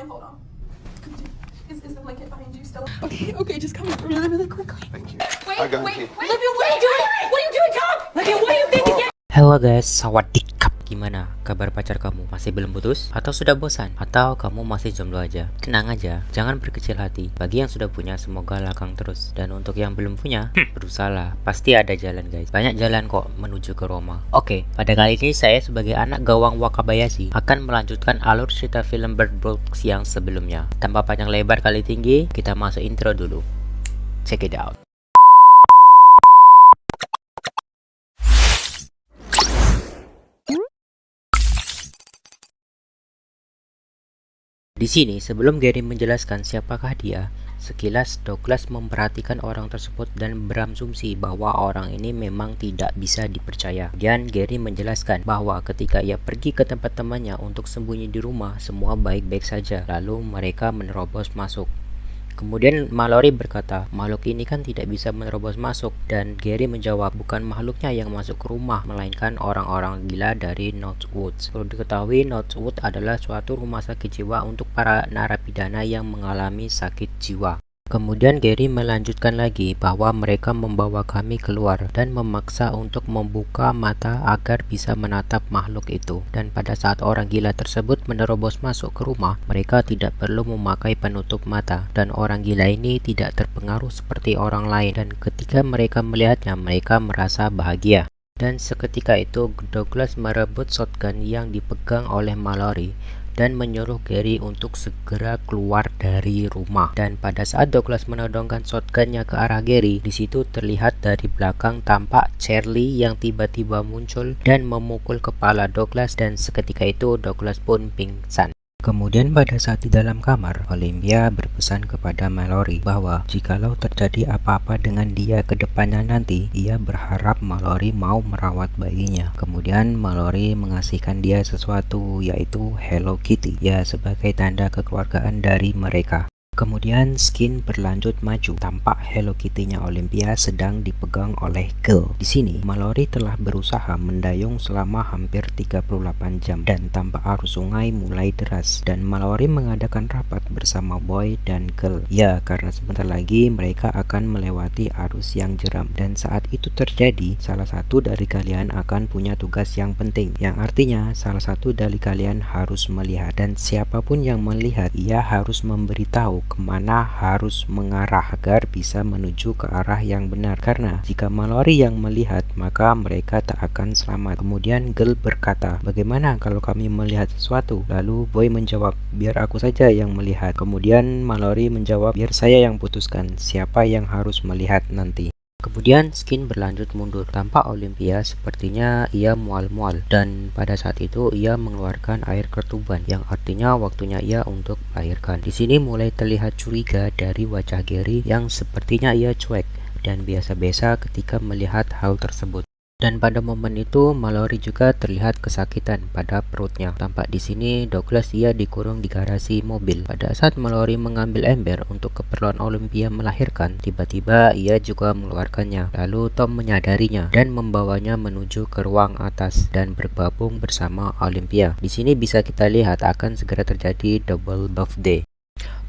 blindfold on. Is the blanket behind you still? Okay, just come really, really quickly. Thank you. Wait, I got wait, it. Olivia, what are you doing? What are you doing, Tom? Olivia, what are you thinking? Halo guys, sawadikap. Gimana kabar pacar kamu? Masih belum putus? Atau sudah bosan? Atau kamu masih jomblo aja? Tenang aja, jangan berkecil hati. Bagi yang sudah punya, semoga lakang terus. Dan untuk yang belum punya, berusahalah. Pasti ada jalan guys. Banyak jalan kok menuju ke Roma. Oke, pada kali ini saya sebagai anak gawang Wakabayashi akan melanjutkan alur cerita film Bird Box yang sebelumnya. Tanpa panjang lebar kali tinggi, kita masuk intro dulu. Check it out. Di sini, sebelum Gary menjelaskan siapakah dia, sekilas Douglas memperhatikan orang tersebut dan berasumsi bahwa orang ini memang tidak bisa dipercaya. Dan Gary menjelaskan bahwa ketika ia pergi ke tempat temannya untuk sembunyi di rumah, semua baik-baik saja. Lalu mereka menerobos masuk. Kemudian Mallory berkata, makhluk ini kan tidak bisa menerobos masuk. Dan Gary menjawab, bukan makhluknya yang masuk ke rumah, melainkan orang-orang gila dari Northwood. Perlu diketahui, Northwood adalah suatu rumah sakit jiwa untuk para narapidana yang mengalami sakit jiwa. Kemudian Gary melanjutkan lagi bahwa mereka membawa kami keluar dan memaksa untuk membuka mata agar bisa menatap makhluk itu. Dan pada saat orang gila tersebut menerobos masuk ke rumah, mereka tidak perlu memakai penutup mata. Dan orang gila ini tidak terpengaruh seperti orang lain. Dan ketika mereka melihatnya, mereka merasa bahagia. Dan seketika itu Douglas merebut shotgun yang dipegang oleh Mallory dan menyuruh Gary untuk segera keluar dari rumah. Dan pada saat Douglas menodongkan shotgunnya ke arah Gary, di situ terlihat dari belakang tampak Charlie yang tiba-tiba muncul dan memukul kepala Douglas, dan seketika itu Douglas pun pingsan. Kemudian pada saat di dalam kamar, Olympia berpesan kepada Mallory bahwa jikalau terjadi apa-apa dengan dia ke depannya nanti, ia berharap Mallory mau merawat bayinya. Kemudian Mallory mengasihkan dia sesuatu, yaitu Hello Kitty, ya sebagai tanda kekeluargaan dari mereka. Kemudian Skin berlanjut maju, tampak Hello Kitty-nya Olympia sedang dipegang oleh Girl. Di sini Mallory telah berusaha mendayung selama hampir 38 jam dan tampak arus sungai mulai deras, dan Mallory mengadakan rapat bersama Boy dan Girl. Ya, karena sebentar lagi mereka akan melewati arus yang jeram, dan saat itu terjadi, salah satu dari kalian akan punya tugas yang penting, yang artinya salah satu dari kalian harus melihat, dan siapapun yang melihat, ia harus memberitahu kemana harus mengarah agar bisa menuju ke arah yang benar, karena jika Mallory yang melihat maka mereka tak akan selamat. Kemudian Girl berkata, bagaimana kalau kami melihat sesuatu? Lalu Boy menjawab, biar aku saja yang melihat. Kemudian Mallory menjawab, biar saya yang putuskan siapa yang harus melihat nanti. Kemudian Skin berlanjut mundur, tampak Olympia sepertinya ia mual-mual, dan pada saat itu ia mengeluarkan air ketuban, yang artinya waktunya ia untuk melahirkan. Di sini mulai terlihat curiga dari wajah Gary yang sepertinya ia cuek dan biasa-biasa ketika melihat hal tersebut. Dan pada momen itu Mallory juga terlihat kesakitan pada perutnya. Tampak di sini Douglas ia dikurung di garasi mobil. Pada saat Mallory mengambil ember untuk keperluan Olympia melahirkan, tiba-tiba ia juga mengeluarkannya. Lalu Tom menyadarinya dan membawanya menuju ke ruang atas dan bergabung bersama Olympia. Di sini bisa kita lihat akan segera terjadi double birthday.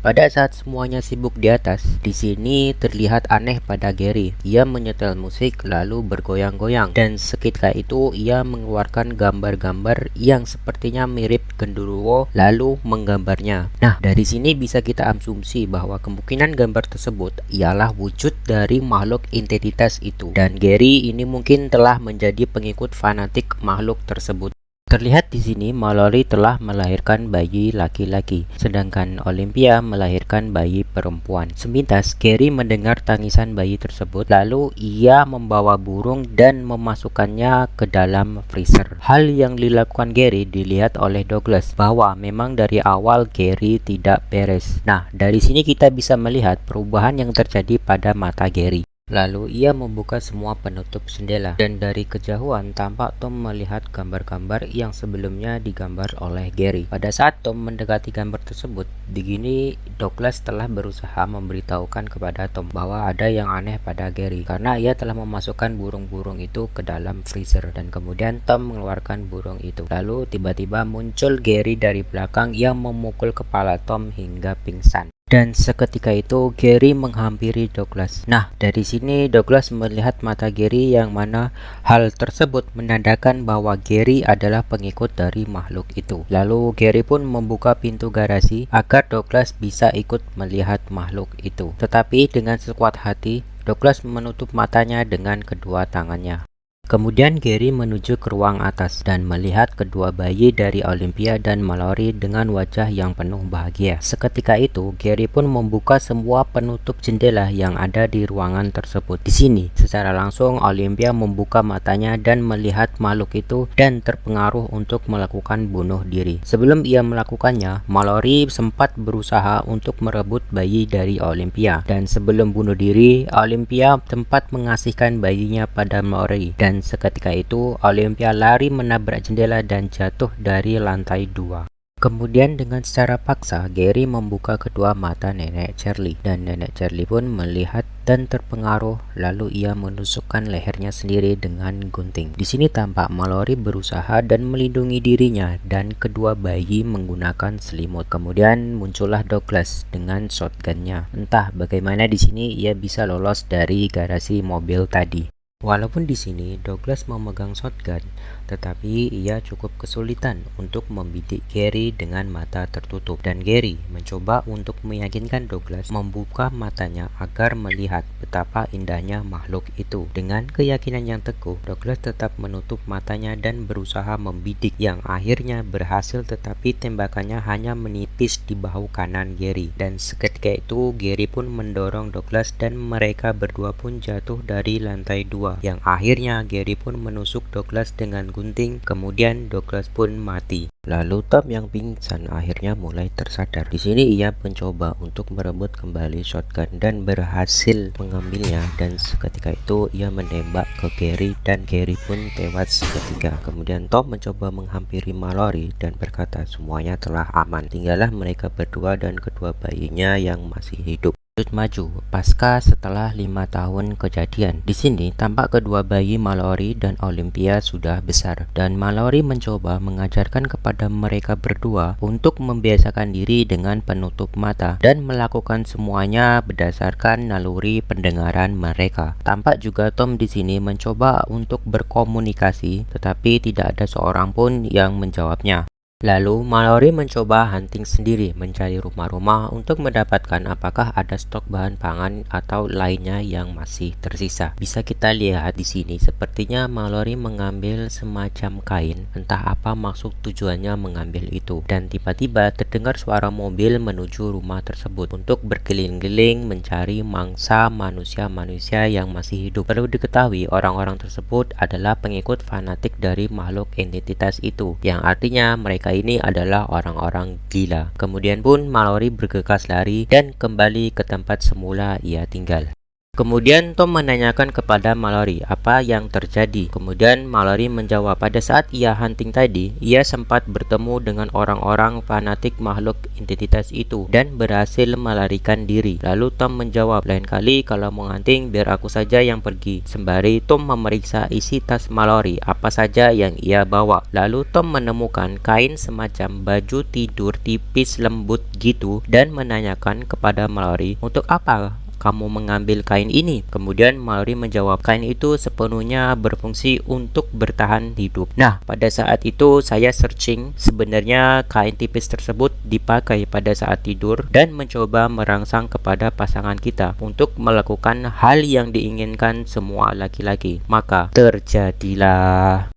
Pada saat semuanya sibuk di atas, di sini terlihat aneh pada Gary. Ia menyetel musik lalu bergoyang-goyang, dan seketika itu ia mengeluarkan gambar-gambar yang sepertinya mirip genderuwo lalu menggambarnya. Nah, dari sini bisa kita asumsi bahwa kemungkinan gambar tersebut ialah wujud dari makhluk entitas itu, dan Gary ini mungkin telah menjadi pengikut fanatik makhluk tersebut. Terlihat di sini Mallory telah melahirkan bayi laki-laki, sedangkan Olympia melahirkan bayi perempuan. Sepintas Gary mendengar tangisan bayi tersebut, lalu ia membawa burung dan memasukkannya ke dalam freezer. Hal yang dilakukan Gary dilihat oleh Douglas bahwa memang dari awal Gary tidak beres. Nah, dari sini kita bisa melihat perubahan yang terjadi pada mata Gary. Lalu ia membuka semua penutup jendela dan dari kejauhan tampak Tom melihat gambar-gambar yang sebelumnya digambar oleh Gary. Pada saat Tom mendekati gambar tersebut, begini Douglas telah berusaha memberitahukan kepada Tom bahwa ada yang aneh pada Gary karena ia telah memasukkan burung-burung itu ke dalam freezer dan kemudian Tom mengeluarkan burung itu. Lalu tiba-tiba muncul Gary dari belakang yang memukul kepala Tom hingga pingsan. Dan seketika itu Gary menghampiri Douglas. Nah, dari sini Douglas melihat mata Gary yang mana hal tersebut menandakan bahwa Gary adalah pengikut dari makhluk itu. Lalu Gary pun membuka pintu garasi agar Douglas bisa ikut melihat makhluk itu. Tetapi dengan sekuat hati, Douglas menutup matanya dengan kedua tangannya. Kemudian Gary menuju ke ruang atas dan melihat kedua bayi dari Olympia dan Mallory dengan wajah yang penuh bahagia. Seketika itu, Gary pun membuka semua penutup jendela yang ada di ruangan tersebut. Di sini, secara langsung Olympia membuka matanya dan melihat makhluk itu dan terpengaruh untuk melakukan bunuh diri. Sebelum ia melakukannya, Mallory sempat berusaha untuk merebut bayi dari Olympia. Dan sebelum bunuh diri, Olympia sempat mengasihkan bayinya pada Mallory. Dan seketika itu Olympia lari menabrak jendela dan jatuh dari lantai 2. Kemudian dengan secara paksa Gary membuka kedua mata nenek Charlie dan nenek Charlie pun melihat dan terpengaruh, lalu ia menusukkan lehernya sendiri dengan gunting. Di sini tampak Mallory berusaha dan melindungi dirinya dan kedua bayi menggunakan selimut. Kemudian muncullah Douglas dengan shotgunnya. Entah bagaimana di sini ia bisa lolos dari garasi mobil tadi. Walaupun di sini Douglas memegang shotgun, tetapi ia cukup kesulitan untuk membidik Gary dengan mata tertutup. Dan Gary mencoba untuk meyakinkan Douglas membuka matanya agar melihat betapa indahnya makhluk itu. Dengan keyakinan yang teguh, Douglas tetap menutup matanya dan berusaha membidik, yang akhirnya berhasil, tetapi tembakannya hanya menipis di bahu kanan Gary. Dan seketika itu Gary pun mendorong Douglas dan mereka berdua pun jatuh dari lantai 2. Yang akhirnya Gary pun menusuk Douglas dengan gunting, kemudian Douglas pun mati. Lalu Tom yang pingsan akhirnya mulai tersadar. Di sini ia mencoba untuk merebut kembali shotgun dan berhasil mengambilnya, dan seketika itu ia menembak ke Gary dan Gary pun tewas seketika. Kemudian Tom mencoba menghampiri Mallory dan berkata semuanya telah aman, tinggallah mereka berdua dan kedua bayinya yang masih hidup. Maju pasca setelah 5 tahun kejadian. Di sini tampak kedua bayi Mallory dan Olympia sudah besar dan Mallory mencoba mengajarkan kepada mereka berdua untuk membiasakan diri dengan penutup mata dan melakukan semuanya berdasarkan naluri pendengaran mereka. Tampak juga Tom di sini mencoba untuk berkomunikasi, tetapi tidak ada seorang pun yang menjawabnya. Lalu Mallory mencoba hunting sendiri, mencari rumah-rumah untuk mendapatkan apakah ada stok bahan pangan atau lainnya yang masih tersisa. Bisa kita lihat di sini, sepertinya Mallory mengambil semacam kain, entah apa maksud tujuannya mengambil itu. Dan tiba-tiba terdengar suara mobil menuju rumah tersebut untuk berkeliling-keliling mencari mangsa manusia-manusia yang masih hidup. Perlu diketahui, orang-orang tersebut adalah pengikut fanatik dari makhluk entitas itu, yang artinya mereka ini adalah orang-orang gila. Kemudian pun Mallory bergegas lari dan kembali ke tempat semula ia tinggal. Kemudian Tom menanyakan kepada Mallory apa yang terjadi. Kemudian Mallory menjawab pada saat ia hunting tadi, ia sempat bertemu dengan orang-orang fanatik makhluk entitas itu dan berhasil melarikan diri. Lalu Tom menjawab, lain kali kalau mau hunting biar aku saja yang pergi. Sembari Tom memeriksa isi tas Mallory apa saja yang ia bawa. Lalu Tom menemukan kain semacam baju tidur tipis lembut gitu dan menanyakan kepada Mallory, untuk apa kamu mengambil kain ini? Kemudian Mallory menjawab, kain itu sepenuhnya berfungsi untuk bertahan hidup. Nah, pada saat itu saya searching, sebenarnya kain tipis tersebut dipakai pada saat tidur dan mencoba merangsang kepada pasangan kita untuk melakukan hal yang diinginkan semua laki-laki. Maka terjadilah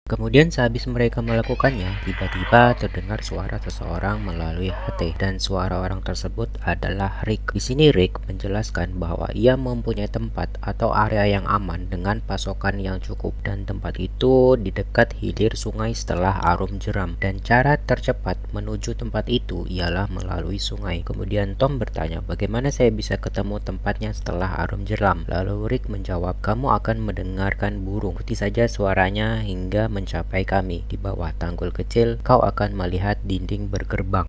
Kemudian sehabis mereka melakukannya, tiba-tiba terdengar suara seseorang melalui HT dan suara orang tersebut adalah Rick. Di sini Rick menjelaskan bahwa ia mempunyai tempat atau area yang aman dengan pasokan yang cukup dan tempat itu di dekat hilir sungai setelah Arum Jeram dan cara tercepat menuju tempat itu ialah melalui sungai. Kemudian Tom bertanya, bagaimana saya bisa ketemu tempatnya setelah Arum Jeram? Lalu Rick menjawab, kamu akan mendengarkan burung, ikuti saja suaranya hingga mencapai kami. Di bawah tanggul kecil, kau akan melihat dinding bergerbang.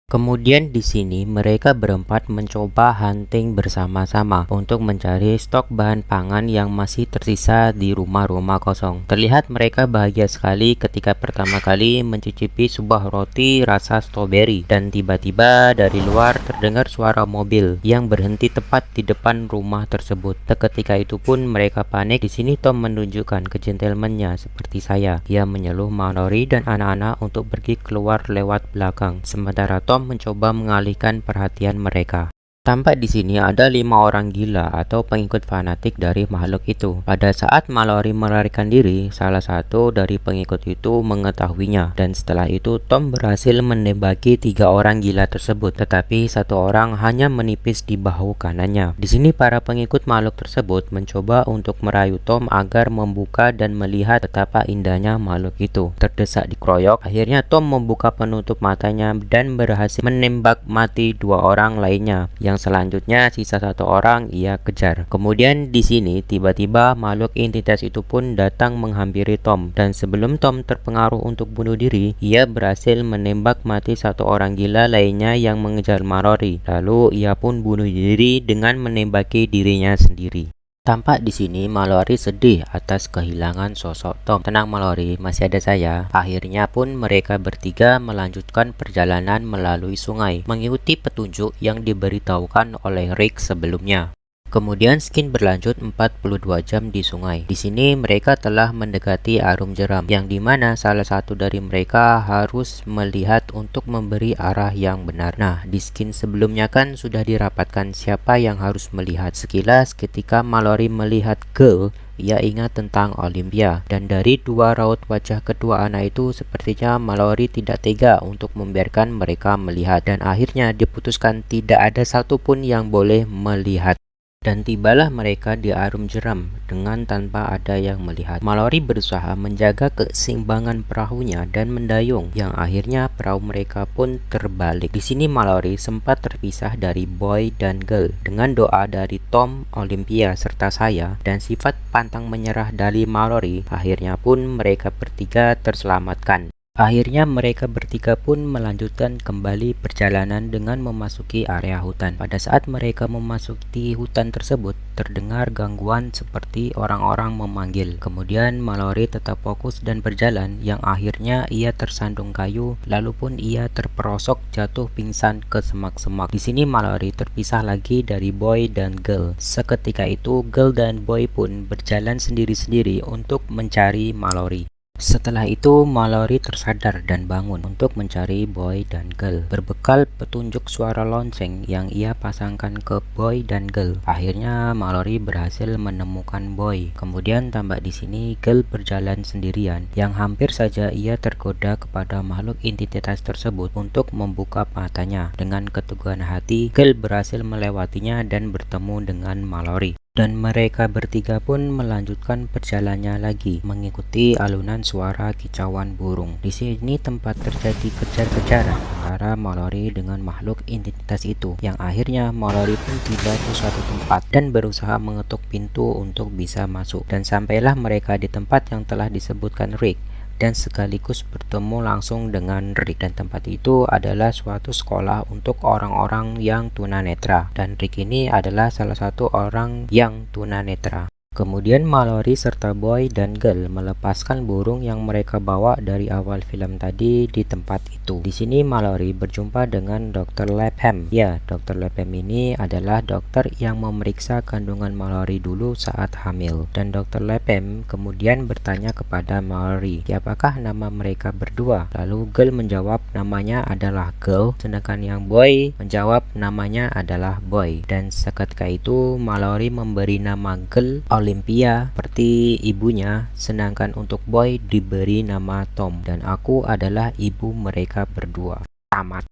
Kemudian di sini mereka berempat mencoba hunting bersama-sama untuk mencari stok bahan pangan yang masih tersisa di rumah-rumah kosong. Terlihat mereka bahagia sekali ketika pertama kali mencicipi sebuah roti rasa stroberi dan tiba-tiba dari luar terdengar suara mobil yang berhenti tepat di depan rumah tersebut. Ketika itu pun mereka panik. Di sini Tom menunjukkan kegentlemannya seperti saya. Ia menyuruh Mallory dan anak-anak untuk pergi keluar lewat belakang. Sementara Tom mencoba mengalihkan perhatian mereka. Tampak di sini ada 5 orang gila atau pengikut fanatik dari makhluk itu. Pada saat Mallory melarikan diri, salah satu dari pengikut itu mengetahuinya dan setelah itu Tom berhasil menembaki 3 orang gila tersebut, tetapi satu orang hanya menipis di bahu kanannya. Di sini para pengikut makhluk tersebut mencoba untuk merayu Tom agar membuka dan melihat betapa indahnya makhluk itu. Terdesak dikeroyok, akhirnya Tom membuka penutup matanya dan berhasil menembak mati 2 orang lainnya. Yang selanjutnya sisa 1 orang ia kejar. Kemudian di sini tiba-tiba makhluk entitas itu pun datang menghampiri Tom dan sebelum Tom terpengaruh untuk bunuh diri, ia berhasil menembak mati 1 orang gila lainnya yang mengejar Mallory. Lalu ia pun bunuh diri dengan menembaki dirinya sendiri. Tampak di sini Mallory sedih atas kehilangan sosok Tom. Tenang Mallory, masih ada saya. Akhirnya pun mereka bertiga melanjutkan perjalanan melalui sungai, mengikuti petunjuk yang diberitahukan oleh Rick sebelumnya. Kemudian Skin berlanjut 42 jam di sungai. Di sini mereka telah mendekati Arum Jeram, yang dimana salah satu dari mereka harus melihat untuk memberi arah yang benar. Nah, di Skin sebelumnya kan sudah dirapatkan siapa yang harus melihat. Sekilas ketika Mallory melihat Girl, ia ingat tentang Olympia, dan dari 2 raut wajah kedua anak itu sepertinya Mallory tidak tega untuk membiarkan mereka melihat, dan akhirnya diputuskan tidak ada satupun yang boleh melihat. Dan tibalah mereka di Arum Jeram dengan tanpa ada yang melihat. Mallory berusaha menjaga keseimbangan perahunya dan mendayung, yang akhirnya perahu mereka pun terbalik. Di sini Mallory sempat terpisah dari Boy dan Girl. Dengan doa dari Tom, Olympia, serta saya, dan sifat pantang menyerah dari Mallory, akhirnya pun mereka bertiga terselamatkan. Akhirnya mereka bertiga pun melanjutkan kembali perjalanan dengan memasuki area hutan. Pada saat mereka memasuki hutan tersebut, terdengar gangguan seperti orang-orang memanggil. Kemudian Mallory tetap fokus dan berjalan, yang akhirnya ia tersandung kayu, lalu pun ia terperosok jatuh pingsan ke semak-semak. Di sini Mallory terpisah lagi dari Boy dan Girl. Seketika itu Girl dan Boy pun berjalan sendiri-sendiri untuk mencari Mallory. Setelah itu Mallory tersadar dan bangun untuk mencari Boy dan Girl. Berbekal petunjuk suara lonceng yang ia pasangkan ke Boy dan Girl, akhirnya Mallory berhasil menemukan Boy. Kemudian tampak di sini Girl berjalan sendirian, yang hampir saja ia tergoda kepada makhluk entitas tersebut untuk membuka matanya. Dengan keteguhan hati, Girl berhasil melewatinya dan bertemu dengan Mallory. Dan mereka bertiga pun melanjutkan perjalanannya lagi, mengikuti alunan suara kicauan burung. Di sini tempat terjadi kejar-kejaran antara Mallory dengan makhluk entitas itu, yang akhirnya Mallory pun tiba di suatu tempat dan berusaha mengetuk pintu untuk bisa masuk. Dan sampailah mereka di tempat yang telah disebutkan Rick, dan sekaligus bertemu langsung dengan Rick. Dan tempat itu adalah suatu sekolah untuk orang-orang yang tunanetra, dan Rick ini adalah salah satu orang yang tunanetra. Kemudian Mallory serta Boy dan Girl melepaskan burung yang mereka bawa dari awal film tadi di tempat itu. Di sini Mallory berjumpa dengan Dr. Lapham. Ya, Dr. Lapham ini adalah dokter yang memeriksa kandungan Mallory dulu saat hamil. Dan Dr. Lapham kemudian bertanya kepada Mallory, siapakah nama mereka berdua? Lalu Girl menjawab namanya adalah Girl, sedangkan yang Boy menjawab namanya adalah Boy. Dan seketika itu Mallory memberi nama Girl Olympia seperti ibunya, sedangkan untuk Boy diberi nama Tom, dan aku adalah ibu mereka berdua. Tamat.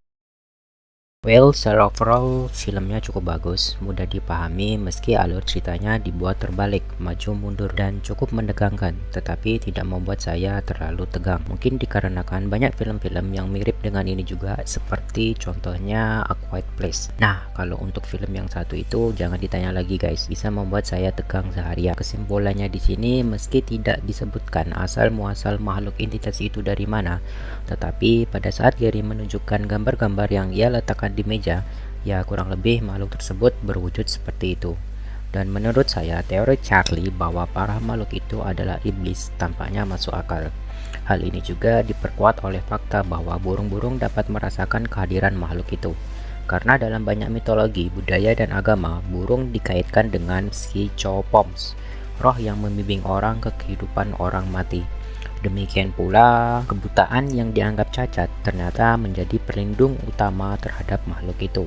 Well, secara overall filmnya cukup bagus, mudah dipahami meski alur ceritanya dibuat terbalik, maju mundur, dan cukup menegangkan, tetapi tidak membuat saya terlalu tegang. Mungkin dikarenakan banyak film-film yang mirip dengan ini juga, seperti contohnya A Quiet Place. Nah, kalau untuk film yang satu itu jangan ditanya lagi guys, bisa membuat saya tegang seharian. Kesimpulannya di sini, meski tidak disebutkan asal muasal makhluk entitas itu dari mana, tetapi pada saat Gary menunjukkan gambar-gambar yang ia letakkan di meja, ya kurang lebih makhluk tersebut berwujud seperti itu. Dan menurut saya, teori Charlie bahwa para makhluk itu adalah iblis tampaknya masuk akal. Hal ini juga diperkuat oleh fakta bahwa burung-burung dapat merasakan kehadiran makhluk itu. Karena dalam banyak mitologi, budaya, dan agama, burung dikaitkan dengan Psychopoms, roh yang membimbing orang ke kehidupan orang mati. Demikian pula, kebutaan yang dianggap cacat ternyata menjadi pelindung utama terhadap makhluk itu.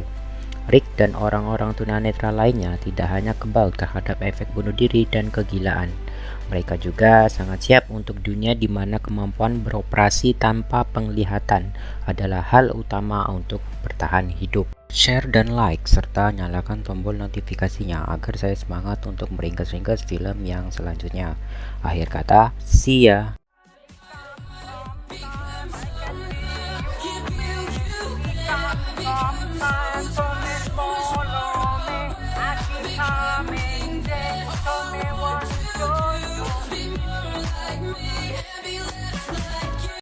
Rick dan orang-orang tunanetra lainnya tidak hanya kebal terhadap efek bunuh diri dan kegilaan. Mereka juga sangat siap untuk dunia di mana kemampuan beroperasi tanpa penglihatan adalah hal utama untuk bertahan hidup. Share dan like, serta nyalakan tombol notifikasinya agar saya semangat untuk meringkas-ringkas film yang selanjutnya. Akhir kata, see ya! Come on,